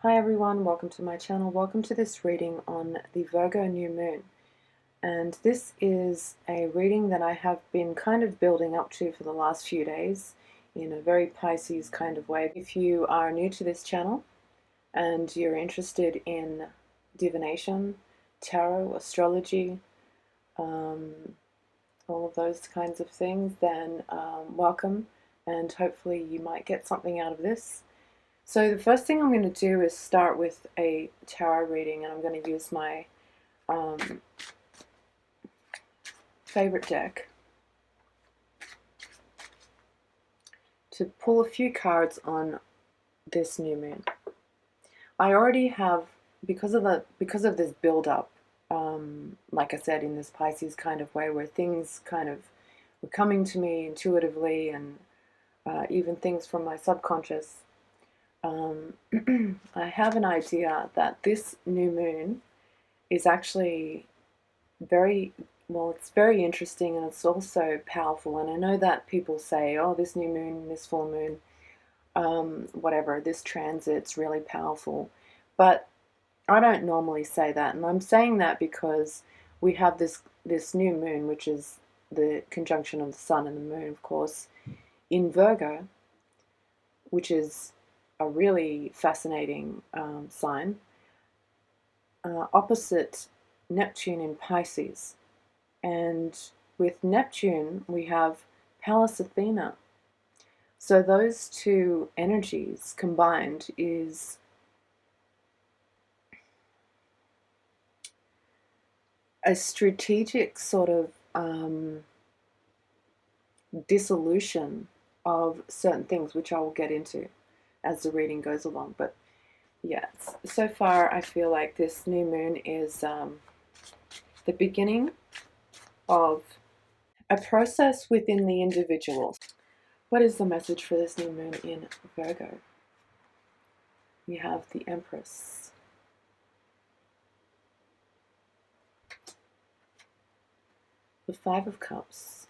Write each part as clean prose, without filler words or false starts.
Hi everyone, welcome to my channel. Welcome to this reading on the Virgo new moon. And this is a reading that I have been kind of building up to for the last few days in a very Pisces kind of way. If you are new to this channel and you're interested in divination, tarot, astrology, all of those kinds of things, then welcome, and hopefully you might get something out of this. So the first thing I'm going to do is start with a tarot reading, and I'm going to use my favorite deck to pull a few cards on this new moon. I already have, because of this build-up, like I said, in this Pisces kind of way, where things kind of were coming to me intuitively, and even things from my subconscious. I have an idea that this new moon is actually it's very interesting, and it's also powerful. And I know that people say, oh, this new moon, this full moon, whatever, this transit's really powerful. But I don't normally say that, and I'm saying that because we have this new moon, which is the conjunction of the sun and the moon, of course, in Virgo, which is a really fascinating sign, opposite Neptune in Pisces. And with Neptune, we have Pallas Athena. So those two energies combined is a strategic sort of dissolution of certain things, which I will get into as the reading goes along. But yeah, so far I feel like this new moon is the beginning of a process within the individual. What is the message for this new moon in Virgo? We have the Empress, the Five of Cups,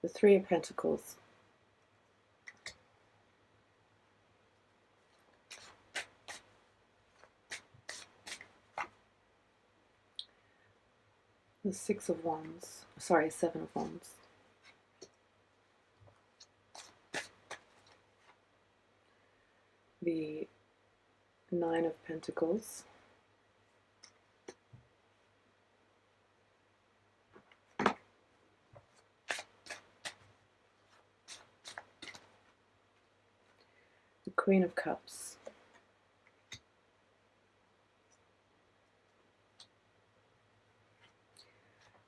the Three of Pentacles, the Six of Wands, sorry, Seven of Wands, the Nine of Pentacles, the Queen of Cups,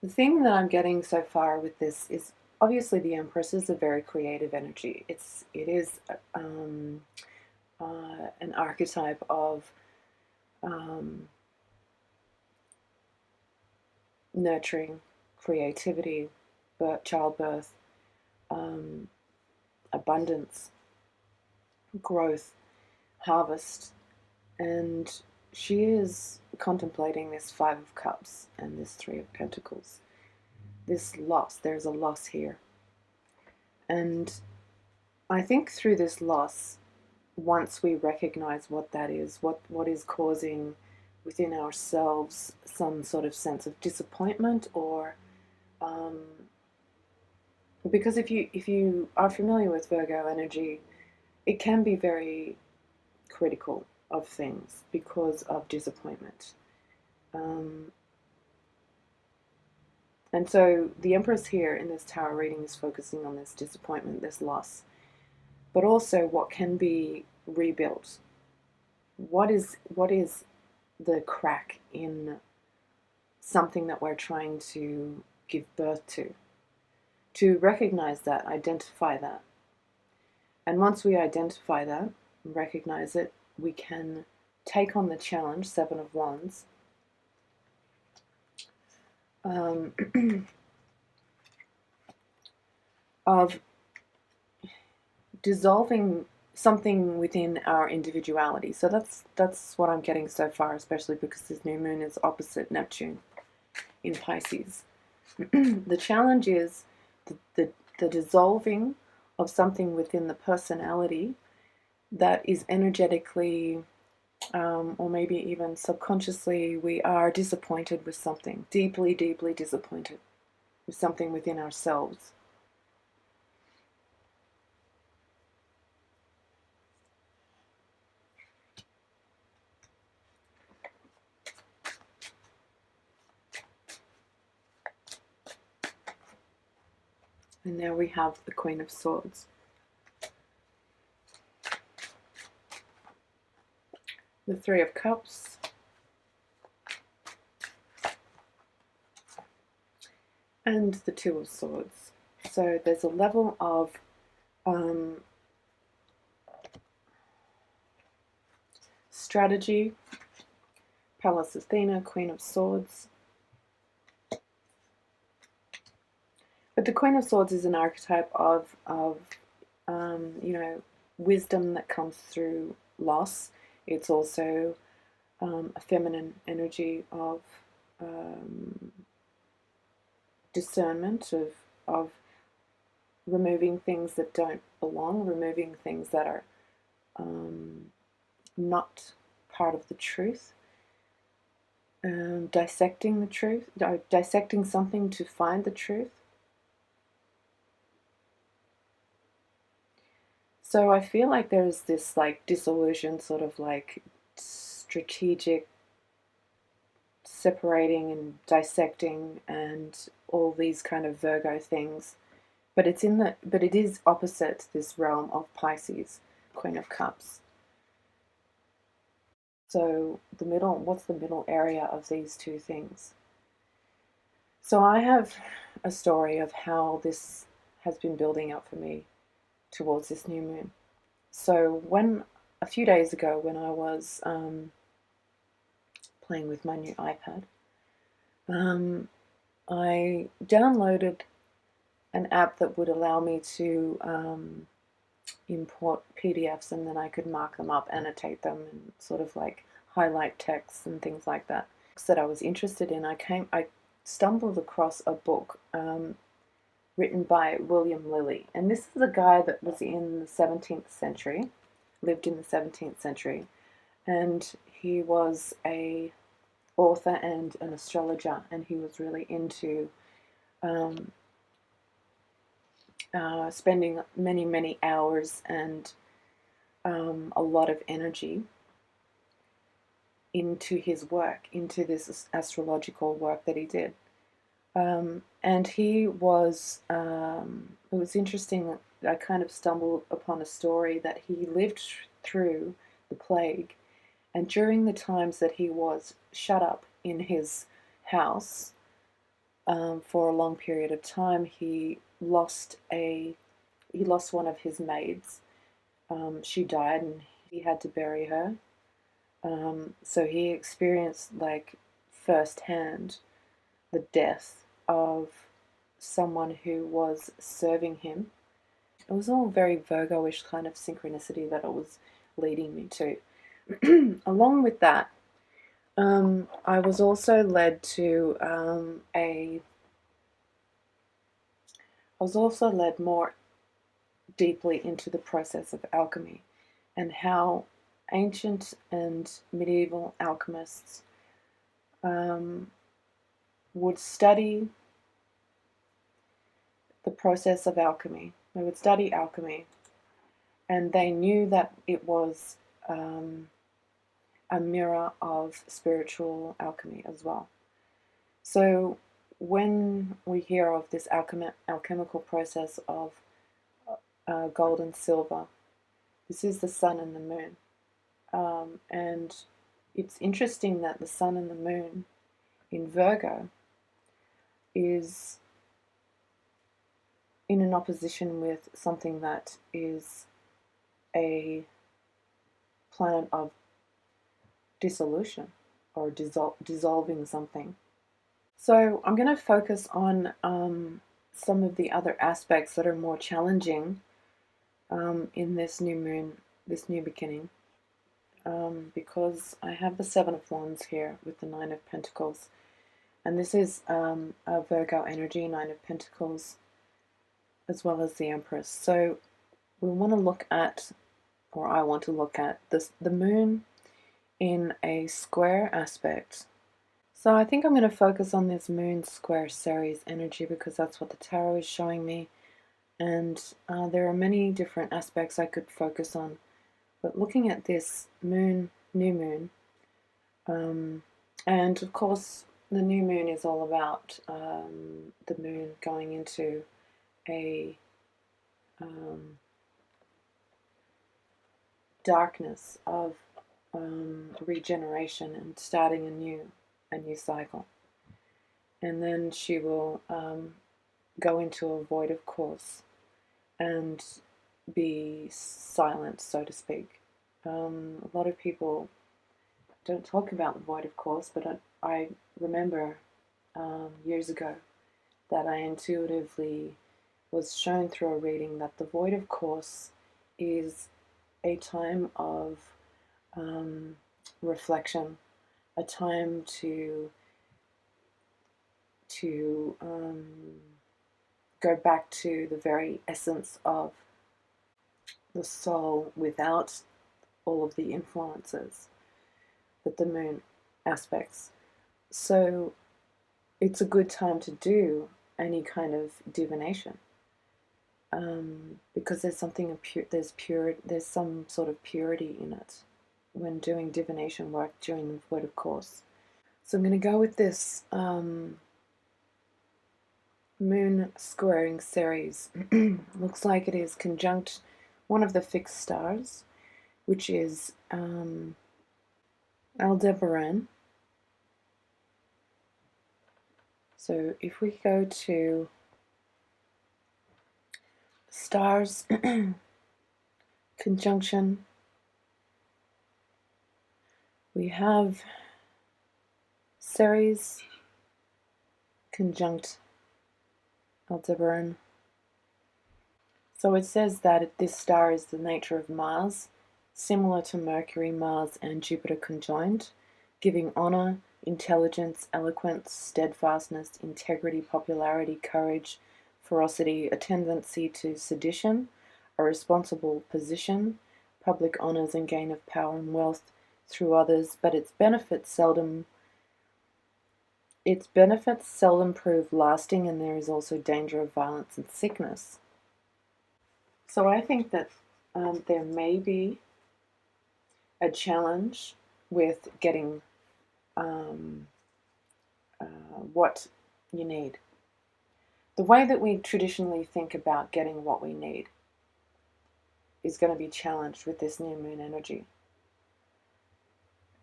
the thing that I'm getting so far with this is obviously the Empress is a very creative energy. It is an archetype of nurturing, creativity, childbirth, abundance, growth, harvest, and she is contemplating this Five of Cups and this Three of Pentacles. This loss, there's a loss here. And I think through this loss, once we recognize what that is, what is causing within ourselves some sort of sense of disappointment, or because if you are familiar with Virgo energy, it can be very critical of things because of disappointment. And so the Empress here in this tarot reading is focusing on this disappointment, this loss, but also what can be rebuilt. What is the crack in something that we're trying to give birth to? To recognize that, identify that. And once we identify that, recognize it, we can take on the challenge, Seven of Wands, of dissolving something within our individuality. So that's what I'm getting so far, especially because this new moon is opposite Neptune in Pisces. The challenge is the dissolving of something within the personality that is energetically, or maybe even subconsciously, we are disappointed with something, deeply, deeply disappointed with something within ourselves. And there we have the Queen of Swords. The Three of Cups. And the Two of Swords. So there's a level of strategy. Pallas Athena, Queen of Swords. But the Queen of Swords is an archetype of you know, wisdom that comes through loss. It's also a feminine energy of discernment, of removing things that don't belong, removing things that are not part of the truth, dissecting the truth, dissecting something to find the truth. So I feel like there's this like dissolution, sort of like strategic separating and dissecting and all these kind of Virgo things. But it is opposite this realm of Pisces, Queen of Cups. So what's the middle area of these two things? So I have a story of how this has been building up for me towards this new moon. So a few days ago, when I was playing with my new iPad, I downloaded an app that would allow me to import PDFs, and then I could mark them up, annotate them, and sort of like highlight text and things like that. That I was interested in. I stumbled across a book written by William Lilly, and this is a guy that was in the 17th century, lived in the 17th century, and he was a author and an astrologer, and he was really into spending many, many hours and a lot of energy into his work, into this astrological work that he did. And he was, it was interesting, I kind of stumbled upon a story that he lived through the plague, and during the times that he was shut up in his house for a long period of time, he lost one of his maids. She died, and he had to bury her. So he experienced like firsthand the death of someone who was serving him. It was all very Virgo-ish kind of synchronicity that it was leading me to. Along with that, I was also led to I was also led more deeply into the process of alchemy and how ancient and medieval alchemists would study the process of alchemy. They would study alchemy, and they knew that it was a mirror of spiritual alchemy as well. So when we hear of this alchemical process of gold and silver, this is the sun and the moon. And it's interesting that the sun and the moon in Virgo is in an opposition with something that is a planet of dissolution or dissolving something. So I'm going to focus on some of the other aspects that are more challenging in this new moon, this new beginning, because I have the Seven of Wands here with the Nine of Pentacles. And this is a Virgo energy, Nine of Pentacles, as well as the Empress. So we want to look at, or I want to look at, the moon in a square aspect. So I think I'm going to focus on this moon square Ceres energy because that's what the tarot is showing me. And there are many different aspects I could focus on. But looking at this moon, new moon, and of course the new moon is all about the moon going into a darkness of regeneration and starting a new cycle. And then she will go into a void, of course, and be silent, so to speak. A lot of people don't talk about the void, of course, but I remember years ago that I intuitively was shown through a reading that the void, of course, is a time of reflection, a time to go back to the very essence of the soul without all of the influences that the moon aspects. So it's a good time to do any kind of divination, because there's something there's some sort of purity in it when doing divination work during the void, of course. So I'm going to go with this moon squaring Ceres. Looks like it is conjunct one of the fixed stars, which is Aldebaran. So if we go to stars conjunction, we have Ceres conjunct Aldebaran. So it says that this star is the nature of Mars, similar to Mercury, Mars, and Jupiter conjoined, giving honor, intelligence, eloquence, steadfastness, integrity, popularity, courage, ferocity, a tendency to sedition, a responsible position, public honors and gain of power and wealth through others, but its benefits seldom prove lasting, and there is also danger of violence and sickness. So I think that there may be a challenge with getting what you need. The way that we traditionally think about getting what we need is going to be challenged with this new moon energy.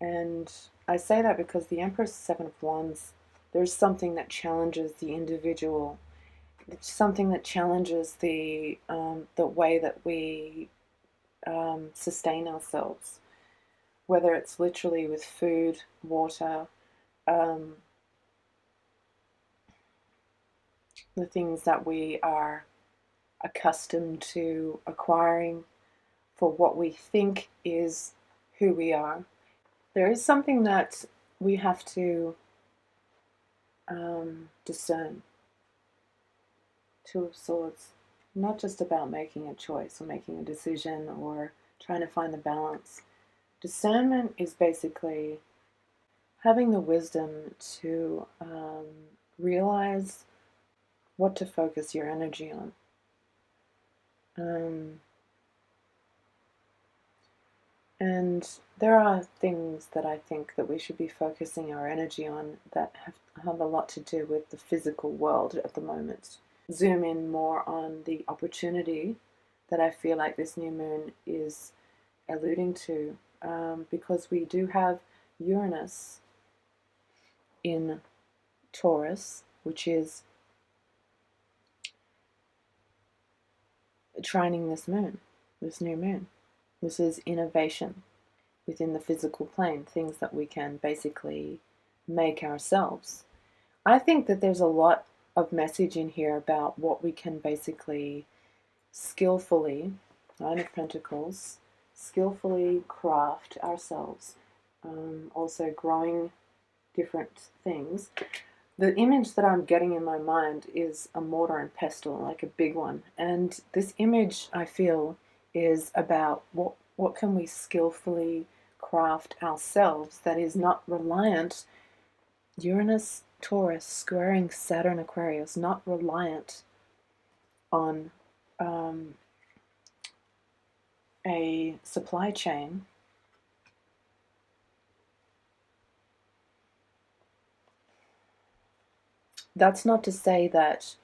And I say that because the Empress, Seven of Wands, there's something that challenges the individual. It's something that challenges the way that we sustain ourselves, whether it's literally with food, water, the things that we are accustomed to acquiring for what we think is who we are. There is something that we have to discern. Two of Swords, not just about making a choice or making a decision or trying to find the balance. Discernment is basically having the wisdom to realize what to focus your energy on. And there are things that I think that we should be focusing our energy on that have a lot to do with the physical world at the moment. Zoom in more on the opportunity that I feel like this new moon is alluding to, because we do have Uranus in Taurus, which is trining this moon, this new moon. This is innovation within the physical plane, things that we can basically make ourselves. I think that there's a lot of message in here about what we can basically skillfully, Nine of Pentacles, skillfully craft ourselves. Also growing different things. the image that I'm getting in my mind is a mortar and pestle, like a big one. And this image, I feel, is about what can we skillfully craft ourselves that is not reliant, Uranus, Taurus, squaring Saturn, Aquarius, not reliant on a supply chain. That's not to say that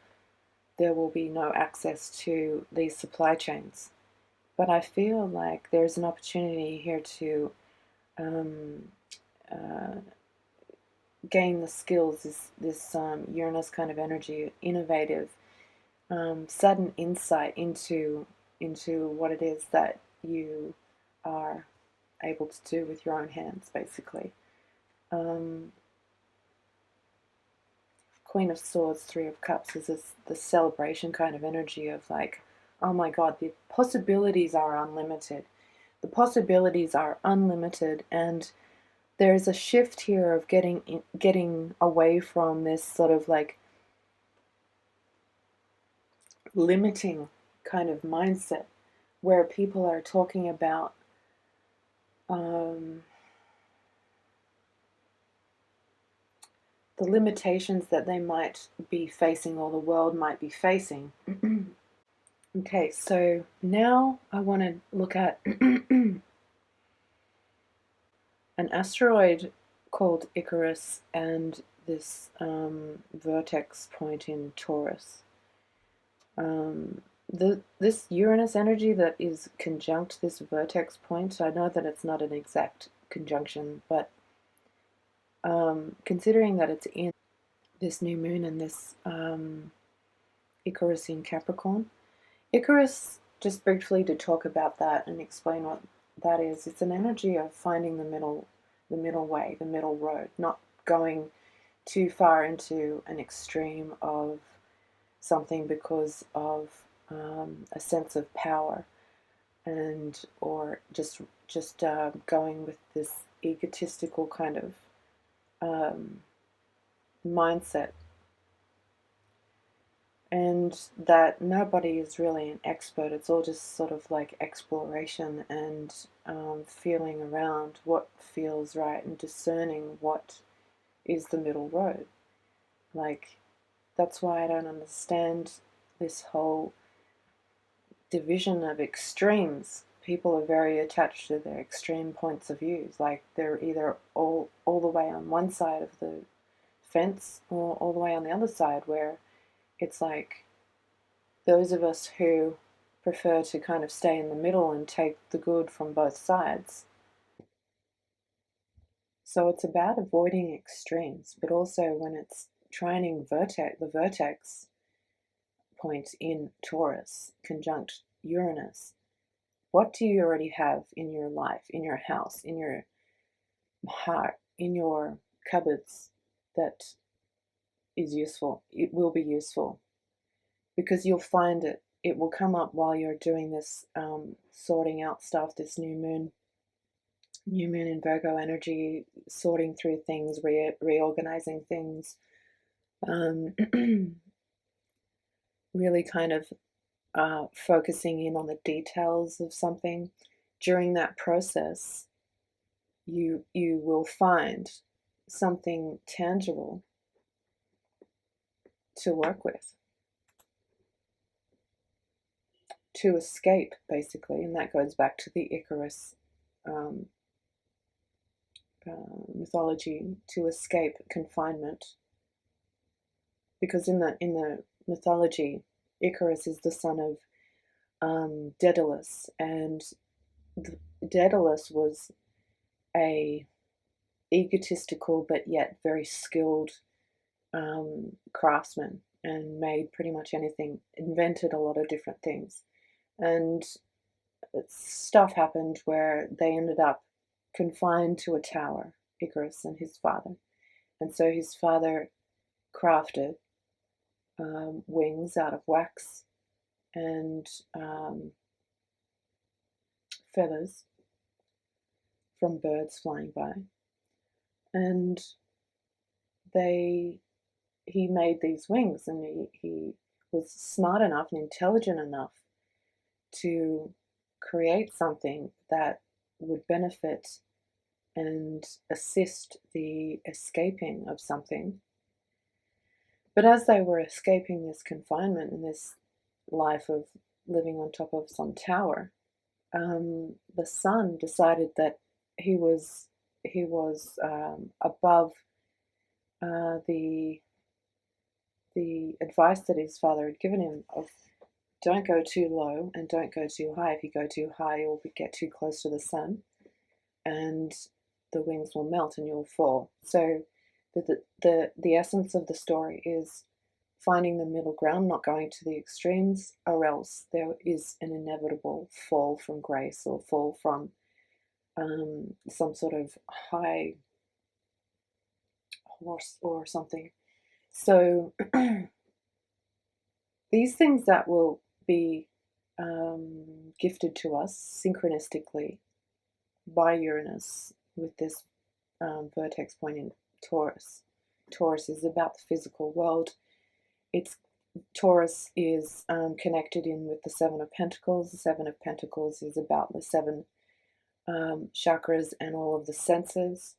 there will be no access to these supply chains, but I feel like there's an opportunity here to um, uh, gain the skills, this Uranus kind of energy, innovative, sudden insight into what it is that you are able to do with your own hands, basically. Um, Queen of Swords, Three of Cups is the celebration kind of energy of like, oh my God, the possibilities are unlimited. The possibilities are unlimited, and there's a shift here of getting away from this sort of like limiting kind of mindset where people are talking about the limitations that they might be facing or the world might be facing. Okay, so now I want to look at an asteroid called Icarus and this vertex point in Taurus. This Uranus energy that is conjunct this vertex point, I know that it's not an exact conjunction, but considering that it's in this new moon and this Icarus in Capricorn. Icarus, just briefly to talk about that and explain what that is, it's an energy of finding the middle way, the middle road, not going too far into an extreme of something because of a sense of power, and or just going with this egotistical kind of mindset, and that nobody is really an expert. It's all just sort of like exploration and feeling around what feels right and discerning what is the middle road. Like, that's why I don't understand this whole division of extremes. People are very attached to their extreme points of views. Like, they're either all the way on one side of the fence or all the way on the other side, where it's like those of us who prefer to kind of stay in the middle and take the good from both sides. So it's about avoiding extremes, but also when it's trining the vertex point in Taurus conjunct Uranus, what do you already have in your life, in your house, in your heart, in your cupboards that is useful? It will be useful because you'll find it. It will come up while you're doing this sorting out stuff, this new moon in Virgo energy, sorting through things, reorganizing things, really kind of focusing in on the details of something. During that process, you will find something tangible to work with, to escape, basically, and that goes back to the Icarus um, mythology, to escape confinement, because in the mythology, Icarus is the son of Daedalus, and Daedalus was a egotistical but yet very skilled craftsman, and made pretty much anything, invented a lot of different things. And stuff happened where they ended up confined to a tower, Icarus and his father. And so his father crafted wings out of wax and feathers from birds flying by. And they he made these wings, and he was smart enough and intelligent enough to create something that would benefit and assist the escaping of something. But as they were escaping this confinement and this life of living on top of some tower, the son decided that he was above the advice that his father had given him of don't go too low and don't go too high. If you go too high, you'll get too close to the sun, and the wings will melt and you'll fall. So the essence of the story is finding the middle ground, not going to the extremes, or else there is an inevitable fall from grace or fall from some sort of high horse or something. So these things that will be gifted to us synchronistically by Uranus with this vertex point in Taurus. Taurus is about the physical world. Taurus is connected in with the Seven of Pentacles. The Seven of Pentacles is about the seven chakras and all of the senses,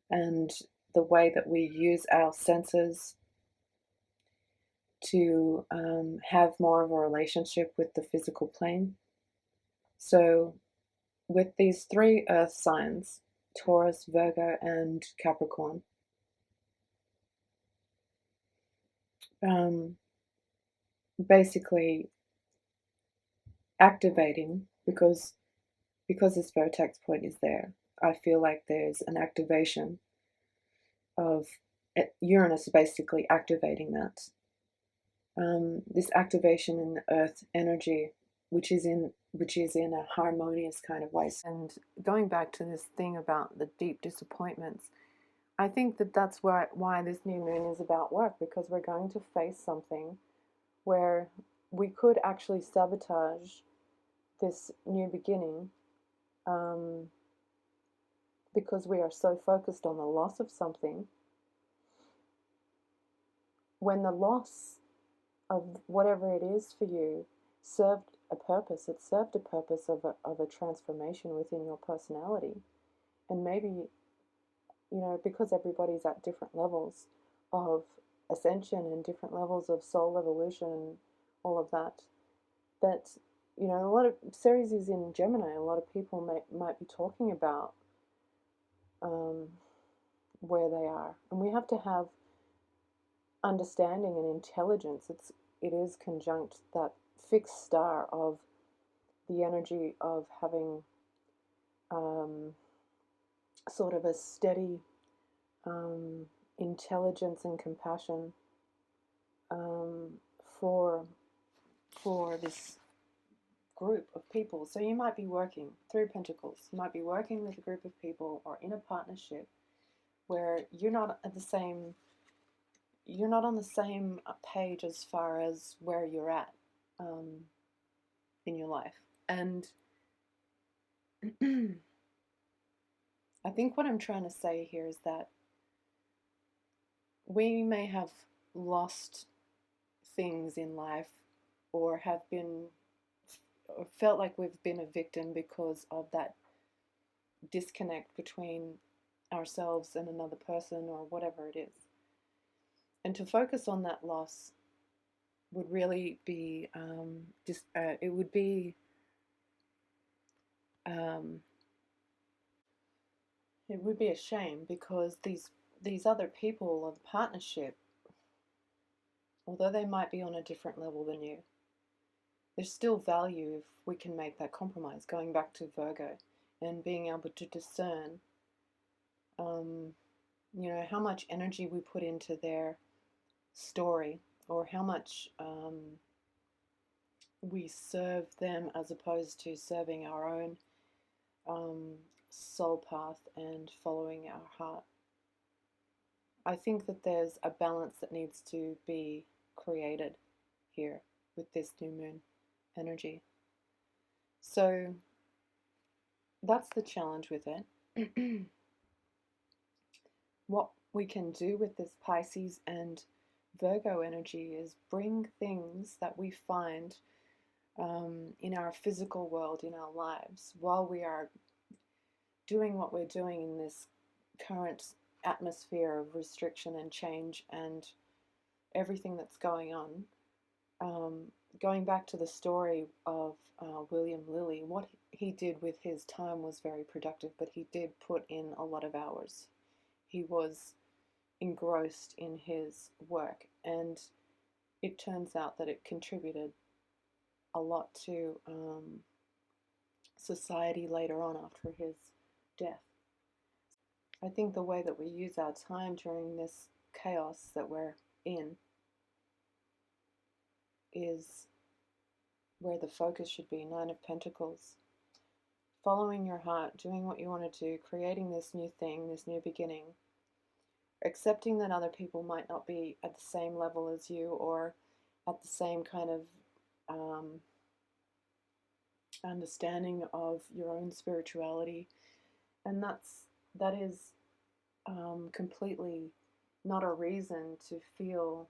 and the way that we use our senses to have more of a relationship with the physical plane. So with these three earth signs, Taurus, Virgo, and Capricorn, basically activating, because this vertex point is there, I feel like there's an activation of Uranus basically activating that. This activation in the earth energy, which is in a harmonious kind of way. And going back to this thing about the deep disappointments, I think that that's why this new moon is about work, because we're going to face something where we could actually sabotage this new beginning, because we are so focused on the loss of something, when the loss of whatever it is for you served a purpose. It served a purpose of a transformation within your personality. And maybe, because everybody's at different levels of ascension and different levels of soul evolution and all of that, a lot of Ceres is in Gemini. A lot of people might be talking about where they are. And we have to have understanding and intelligence. It is conjunct that fixed star of the energy of having sort of a steady intelligence and compassion for this group of people. So you might be working through Pentacles. You might be working with a group of people or in a partnership where you're not on the same page as far as where you're at in your life. And I think what I'm trying to say here is that we may have lost things in life, or felt like we've been a victim because of that disconnect between ourselves and another person or whatever it is. And to focus on that loss would really be it would be a shame, because these other people or the partnership, although they might be on a different level than you, there's still value if we can make that compromise, going back to Virgo and being able to discern how much energy we put into their story, or how much we serve them as opposed to serving our own soul path and following our heart. I think that there's a balance that needs to be created here with this new moon energy. So that's the challenge with it. we can do with this Pisces and Virgo energy is bring things that we find in our physical world, in our lives, while we are doing what we're doing in this current atmosphere of restriction and change and everything that's going on. Going back to the story of William Lilly, what he did with his time was very productive, but he did put in a lot of hours. He was engrossed in his work, and it turns out that it contributed a lot to society later on after his death. I think the way that we use our time during this chaos that we're in is where the focus should be. Nine of Pentacles. Following your heart, doing what you want to do, creating this new thing, this new beginning. Accepting that other people might not be at the same level as you or at the same kind of understanding of your own spirituality. And that is completely not a reason to feel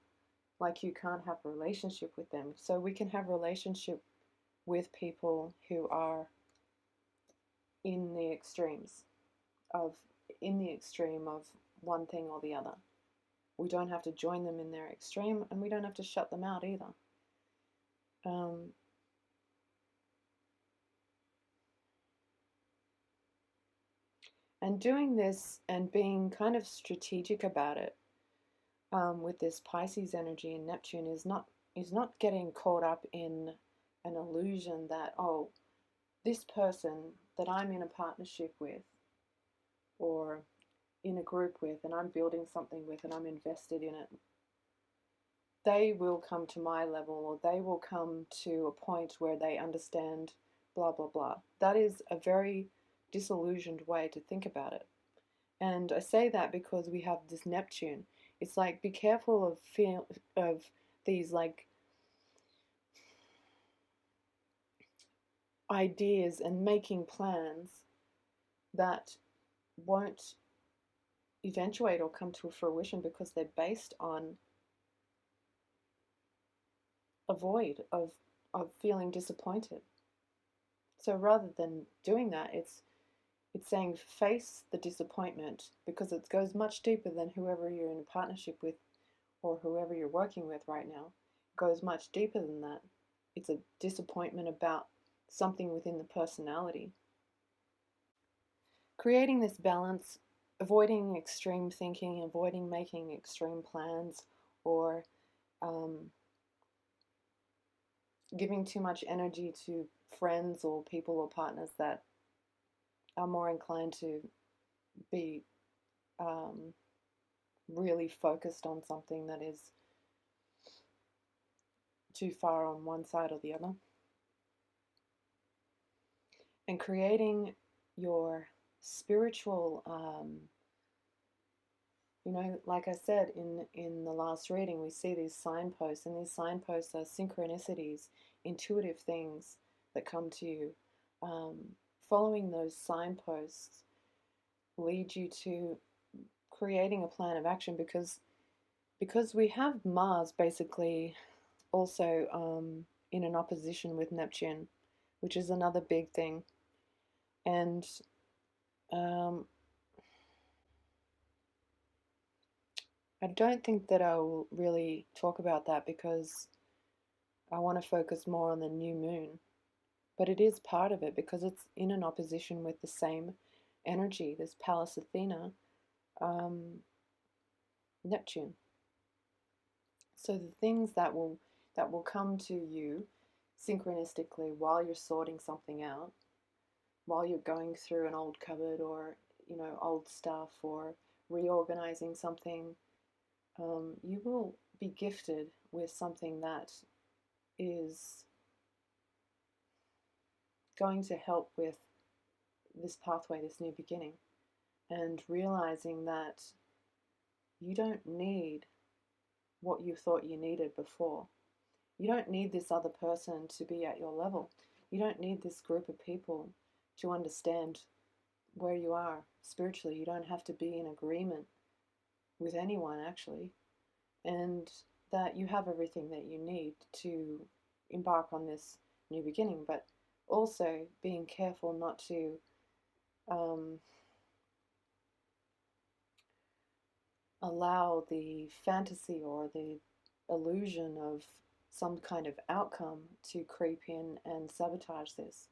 like you can't have a relationship with them. So we can have a relationship with people who are in the extreme of one thing or the other. We don't have to join them in their extreme, and we don't have to shut them out either. And doing this and being kind of strategic about it with this Pisces energy and Neptune is not getting caught up in an illusion that, oh, this person that I'm in a partnership with or in a group with and I'm building something with and I'm invested in it, they will come to my level or they will come to a point where they understand blah, blah, blah. That is a very disillusioned way to think about it. And I say that because we have this Neptune. It's like, be careful of these like ideas and making plans that won't eventuate or come to fruition because they're based on a void of feeling disappointed. So rather than doing that, it's saying face the disappointment, because it goes much deeper than whoever you're in a partnership with or whoever you're working with right now. It goes much deeper than that. It's a disappointment about something within the personality. Creating this balance, avoiding extreme thinking, avoiding making extreme plans, or giving too much energy to friends or people or partners that are more inclined to be really focused on something that is too far on one side or the other. And creating your spiritual, like I said in the last reading, we see these signposts, and these signposts are synchronicities, intuitive things that come to you. Following those signposts lead you to creating a plan of action, because we have Mars basically also in an opposition with Neptune, which is another big thing. And I don't think that I will really talk about that because I want to focus more on the new moon. But it is part of it because it's in an opposition with the same energy, this Pallas Athena, Neptune. So the things that will come to you synchronistically while you're sorting something out, while you're going through an old cupboard or old stuff or reorganizing something, you will be gifted with something that is going to help with this pathway, this new beginning, and realizing that you don't need what you thought you needed before. You don't need this other person to be at your level. You don't need this group of people to understand where you are spiritually. You don't have to be in agreement with anyone actually, and that you have everything that you need to embark on this new beginning, but also being careful not to um, allow the fantasy or the illusion of some kind of outcome to creep in and sabotage this.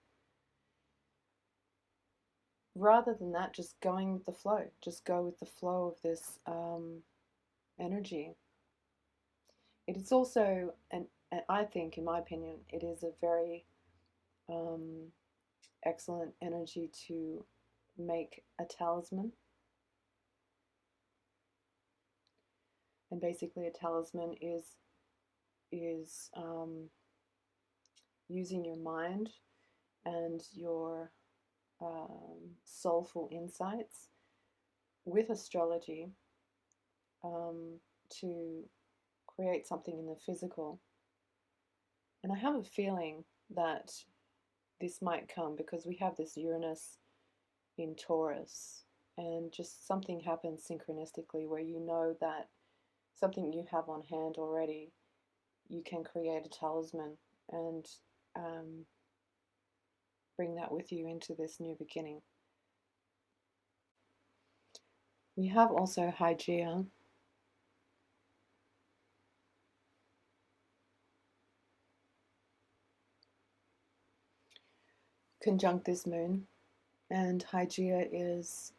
Rather than that, just going with the flow. Just go with the flow of this energy. It is also, and I think, in my opinion, it is a very excellent energy to make a talisman. And basically, a talisman is using your mind and your soulful insights with astrology to create something in the physical. And I have a feeling that this might come because we have this Uranus in Taurus, and just something happens synchronistically where you know that something you have on hand already, you can create a talisman and bring that with you into this new beginning. We have also Hygeia, conjunct this moon, and Hygeia is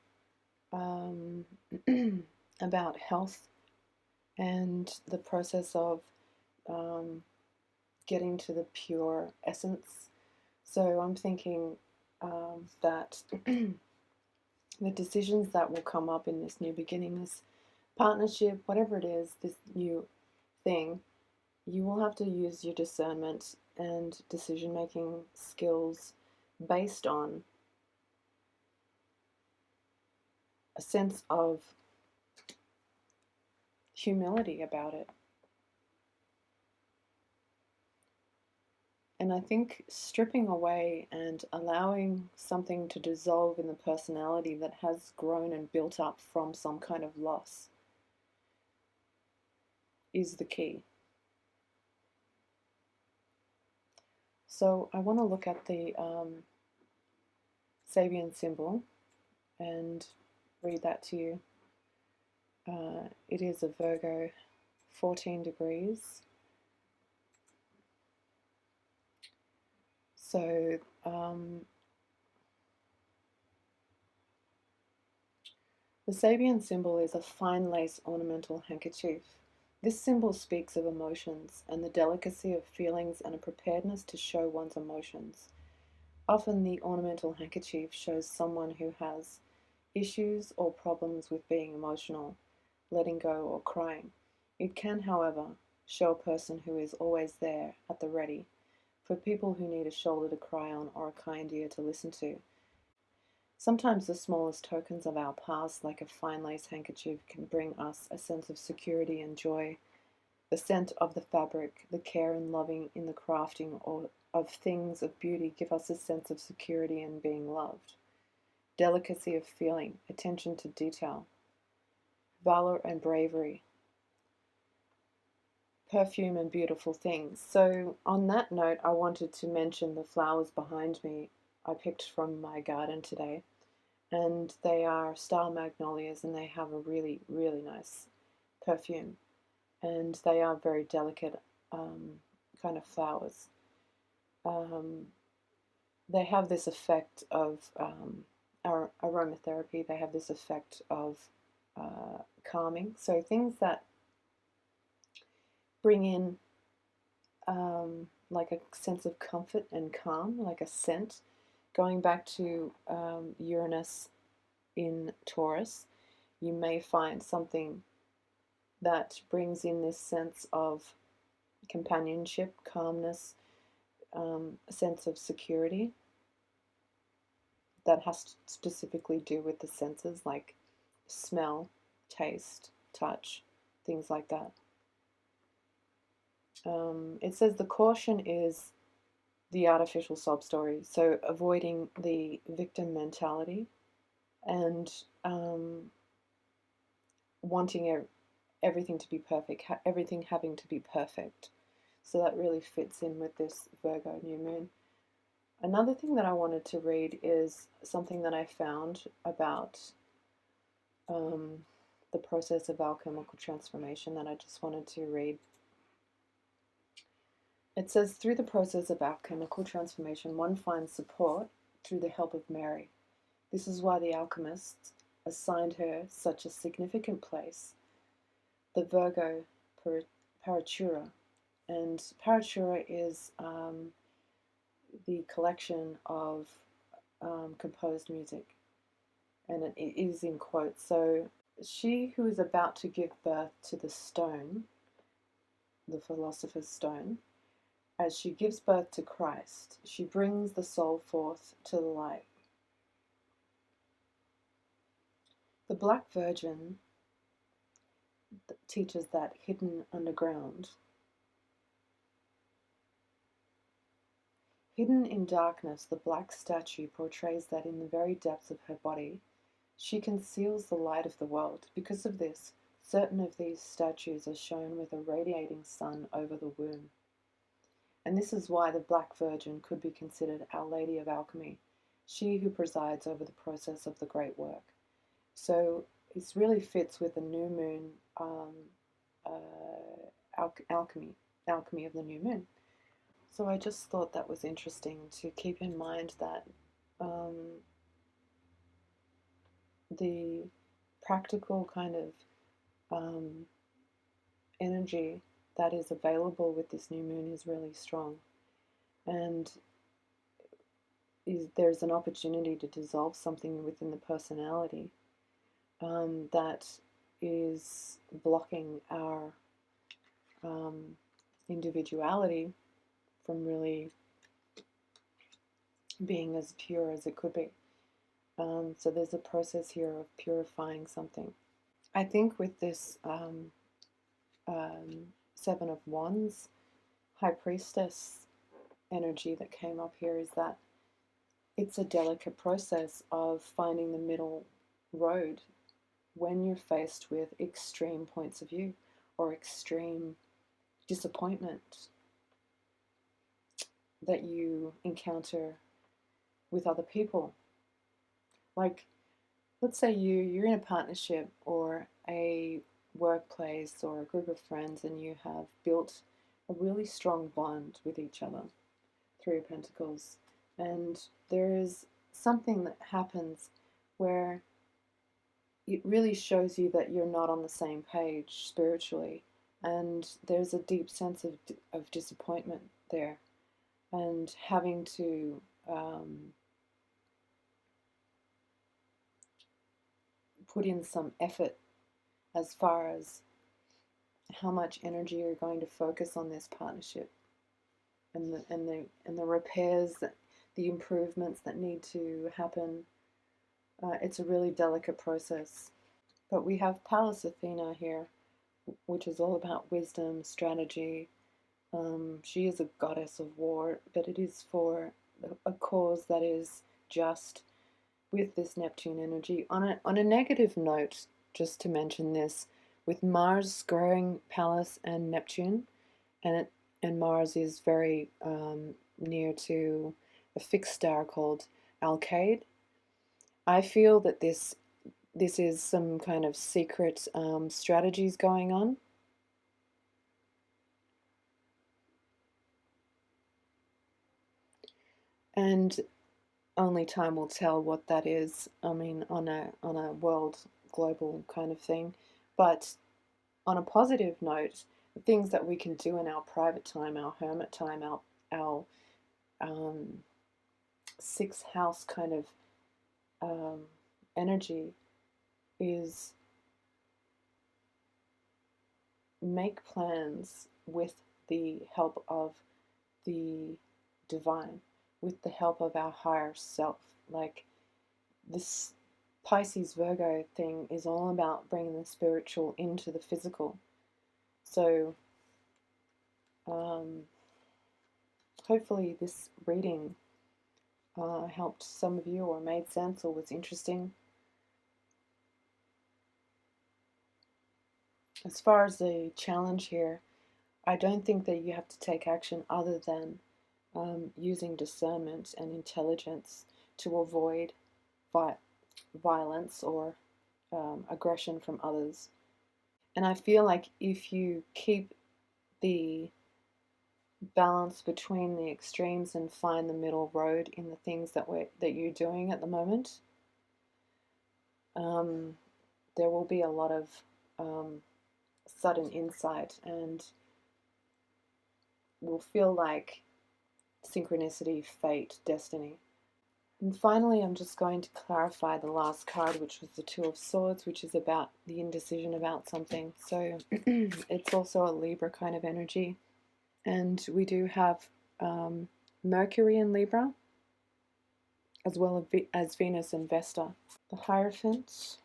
about health and the process of getting to the pure essence. So I'm thinking that the decisions that will come up in this new beginning, this partnership, whatever it is, this new thing, you will have to use your discernment and decision-making skills based on a sense of humility about it. And I think stripping away and allowing something to dissolve in the personality that has grown and built up from some kind of loss is the key. So I want to look at the Sabian symbol and read that to you. It is a Virgo, 14 degrees. So the Sabian symbol is a fine lace ornamental handkerchief. This symbol speaks of emotions and the delicacy of feelings and a preparedness to show one's emotions. Often the ornamental handkerchief shows someone who has issues or problems with being emotional, letting go or crying. It can, however, show a person who is always there at the ready for people who need a shoulder to cry on or a kind ear to listen to. Sometimes the smallest tokens of our past, like a fine lace handkerchief, can bring us a sense of security and joy. The scent of the fabric, the care and loving in the crafting of things of beauty give us a sense of security and being loved. Delicacy of feeling, attention to detail, valor and bravery, perfume and beautiful things. So on that note, I wanted to mention the flowers behind me I picked from my garden today. And they are star magnolias, and they have a really, really nice perfume. And they are very delicate kind of flowers. They have this effect of aromatherapy. They have this effect of calming. So things that bring in like a sense of comfort and calm, like a scent. Going back to Uranus in Taurus, you may find something that brings in this sense of companionship, calmness, a sense of security that has to specifically do with the senses like smell, taste, touch, things like that. It says the caution is the artificial sob story, so avoiding the victim mentality and wanting everything to be perfect, everything having to be perfect. So that really fits in with this Virgo new moon. Another thing that I wanted to read is something that I found about the process of alchemical transformation that I just wanted to read. It says, through the process of alchemical transformation, one finds support through the help of Mary. This is why the alchemists assigned her such a significant place, the Virgo Paratura. And Paratura is the collection of composed music, and it is in quotes. So, she who is about to give birth to the stone, the philosopher's stone, as she gives birth to Christ, she brings the soul forth to the light. The Black Virgin teaches that hidden underground, hidden in darkness, the black statue portrays that in the very depths of her body, she conceals the light of the world. Because of this, certain of these statues are shown with a radiating sun over the womb. And this is why the Black Virgin could be considered Our Lady of Alchemy, she who presides over the process of the great work. So it really fits with the new moon alchemy of the new moon. So I just thought that was interesting to keep in mind that the practical kind of energy that is available with this new moon is really strong, and there's an opportunity to dissolve something within the personality that is blocking our individuality from really being as pure as it could be. So there's a process here of purifying something. I think with this Seven of Wands, High Priestess energy that came up here is that it's a delicate process of finding the middle road when you're faced with extreme points of view or extreme disappointment that you encounter with other people. Like, let's say you're in a partnership or a workplace or a group of friends, and you have built a really strong bond with each other, Three of Pentacles, and there is something that happens where it really shows you that you're not on the same page spiritually, and there's a deep sense of disappointment there, and having to put in some effort as far as how much energy you're going to focus on this partnership and the repairs, the improvements that need to happen. It's a really delicate process. But we have Pallas Athena here, which is all about wisdom, strategy. She is a goddess of war, but it is for a cause that is just with this Neptune energy. On a negative note, just to mention this, with Mars squaring Pallas and Neptune, and Mars is very near to a fixed star called Alcade. I feel that this is some kind of secret strategies going on. And only time will tell what that is. I mean, on a world, global kind of thing. But on a positive note, the things that we can do in our private time, our hermit time, our sixth house kind of energy is make plans with the help of the divine, with the help of our higher self. Like, this Pisces Virgo thing is all about bringing the spiritual into the physical. So hopefully this reading helped some of you, or made sense, or was interesting. as far as the challenge here, I don't think that you have to take action other than using discernment and intelligence to avoid violence or aggression from others. And I feel like if you keep the balance between the extremes and find the middle road in the things that you're doing at the moment, there will be a lot of sudden insight, and will feel like synchronicity, fate, destiny. And finally, I'm just going to clarify the last card, which was the Two of Swords, which is about the indecision about something. So it's also a Libra kind of energy. And we do have Mercury in Libra, as well as Venus in Vesta. The Hierophant,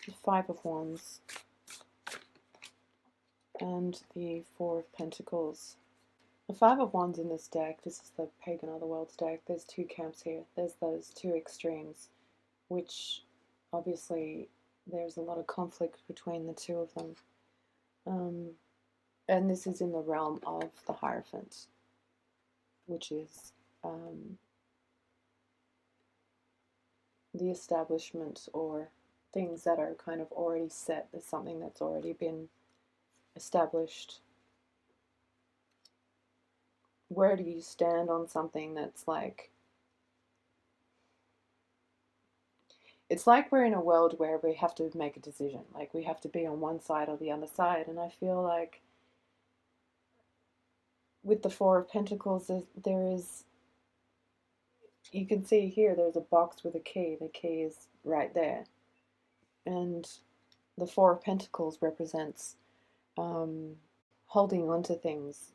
the Five of Wands, and the Four of Pentacles. The Five of Wands in this deck, this is the Pagan Otherworlds deck, there's two camps here. There's those two extremes, which obviously there's a lot of conflict between the two of them. And this is in the realm of the Hierophant, which is the establishment, or things that are kind of already set. There's something that's already been established. Where do you stand on something that's like, it's like we're in a world where we have to make a decision, like we have to be on one side or the other side. And I feel like with the Four of Pentacles, there is, you can see here, there's a box with a key. The key is right there. And the Four of Pentacles represents holding on to things,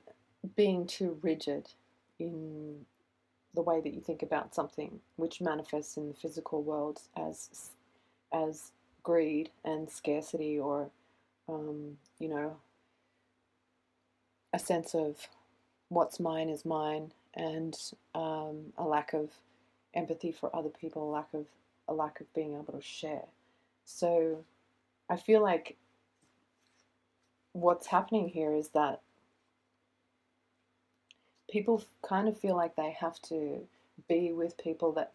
being too rigid in the way that you think about something, which manifests in the physical world as greed and scarcity, or you know, a sense of what's mine is mine, and a lack of empathy for other people, a lack of being able to share. So I feel like what's happening here is that people kind of feel like they have to be with people that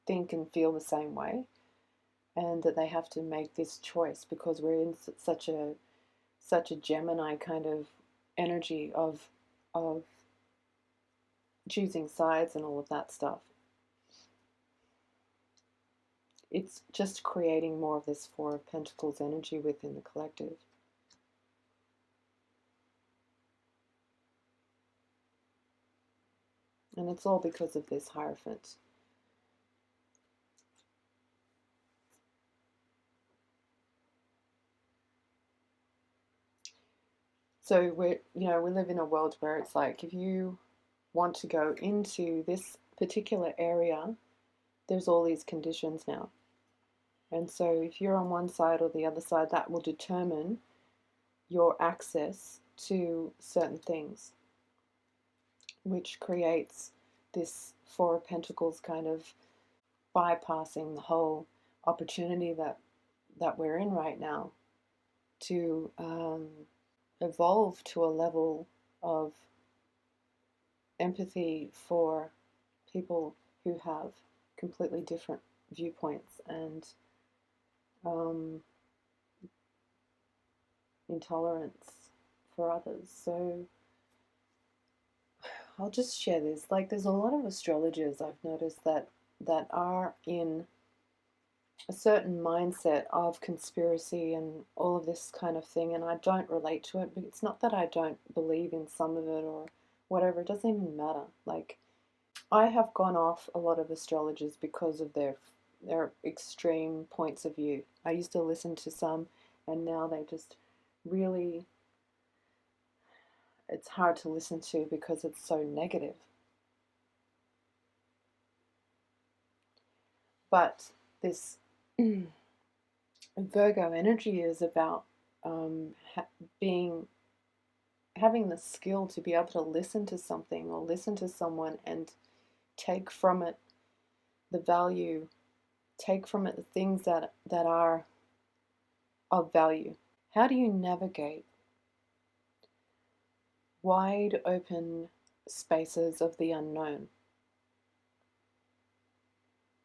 think and feel the same way, and that they have to make this choice because we're in such a Gemini kind of energy of choosing sides and all of that stuff. It's just creating more of this Four of Pentacles energy within the collective. And it's all because of this Hierophant. So we live in a world where it's like, if you want to go into this particular area, there's all these conditions now. And so if you're on one side or the other side, that will determine your access to certain things, which creates this Four of Pentacles kind of bypassing the whole opportunity that we're in right now to evolve to a level of empathy for people who have completely different viewpoints and intolerance for others. So I'll just share this. Like, there's a lot of astrologers I've noticed that are in a certain mindset of conspiracy and all of this kind of thing, and I don't relate to it. But it's not that I don't believe in some of it or whatever. It doesn't even matter. Like, I have gone off a lot of astrologers because of their extreme points of view. I used to listen to some, and now they just really, it's hard to listen to because it's so negative. But this Virgo energy is about having the skill to be able to listen to something or listen to someone and take from it the value, take from it the things that are of value. How do you navigate wide open spaces of the unknown?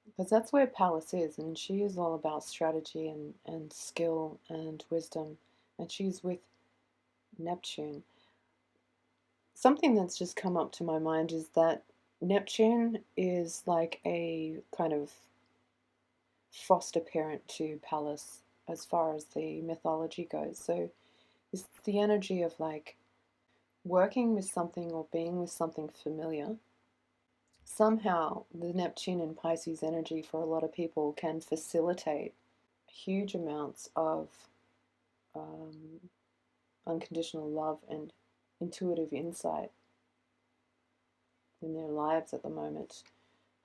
Because that's where Pallas is, and she is all about strategy and skill and wisdom, and she's with Neptune. Something that's just come up to my mind is that Neptune is like a kind of foster parent to Pallas as far as the mythology goes. So it's the energy of like working with something or being with something familiar. Somehow the Neptune and Pisces energy for a lot of people can facilitate huge amounts of unconditional love and intuitive insight in their lives at the moment.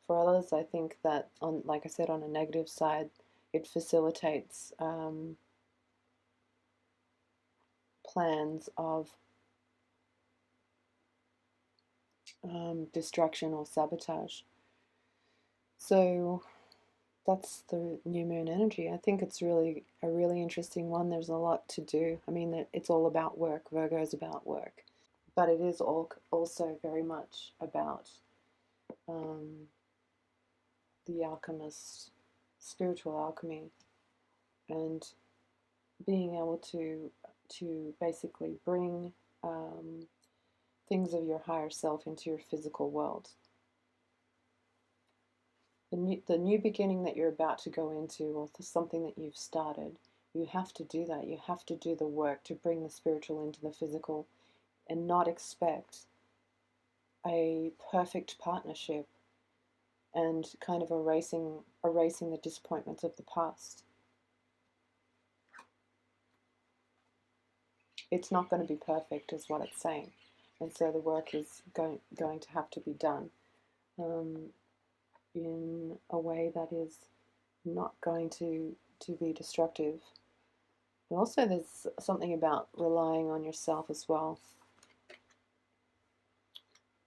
For others, I think that, like I said, on a negative side, it facilitates plans of destruction or sabotage. So that's the new moon energy. I think it's really a really interesting one. There's a lot to do. I mean, it's all about work. Virgo is about work, but it is also very much about the alchemist, spiritual alchemy, and being able to basically bring things of your higher self into your physical world. The new beginning that you're about to go into, or something that you've started, you have to do that. You have to do the work to bring the spiritual into the physical, and not expect a perfect partnership and kind of erasing the disappointments of the past. It's not going to be perfect, is what it's saying, and so the work is going to have to be done in a way that is not going to be destructive. And also, there's something about relying on yourself as well.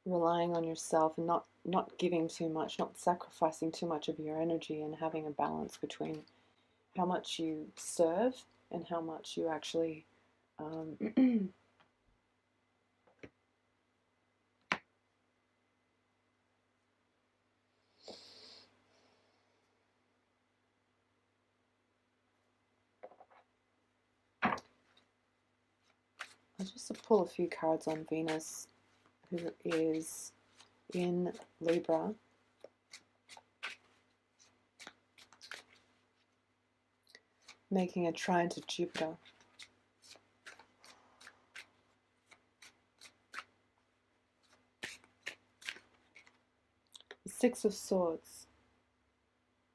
Relying on yourself and not giving too much, not sacrificing too much of your energy, and having a balance between how much you serve and how much you actually I'll just pull a few cards on Venus, who is in Libra, making a trine to Jupiter. The Six of Swords.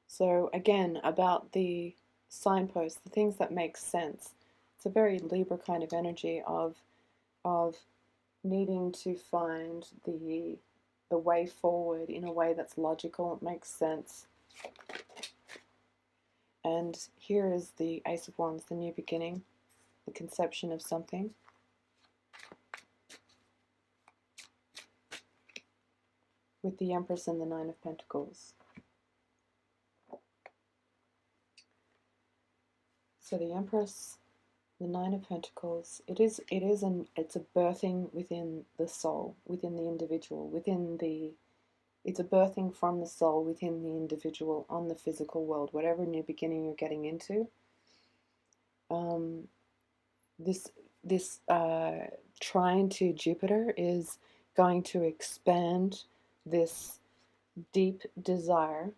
So again, about the signposts, the things that make sense. It's a very Libra kind of energy of needing to find the way forward in a way that's logical, it makes sense. And here is the Ace of Wands, the new beginning, the conception of something. With the Empress and the Nine of Pentacles. So the Empress, the Nine of Pentacles, it's a birthing within the soul, within the individual, it's a birthing from the soul within the individual on the physical world, whatever new beginning you're getting into. This trine to Jupiter is going to expand this deep desire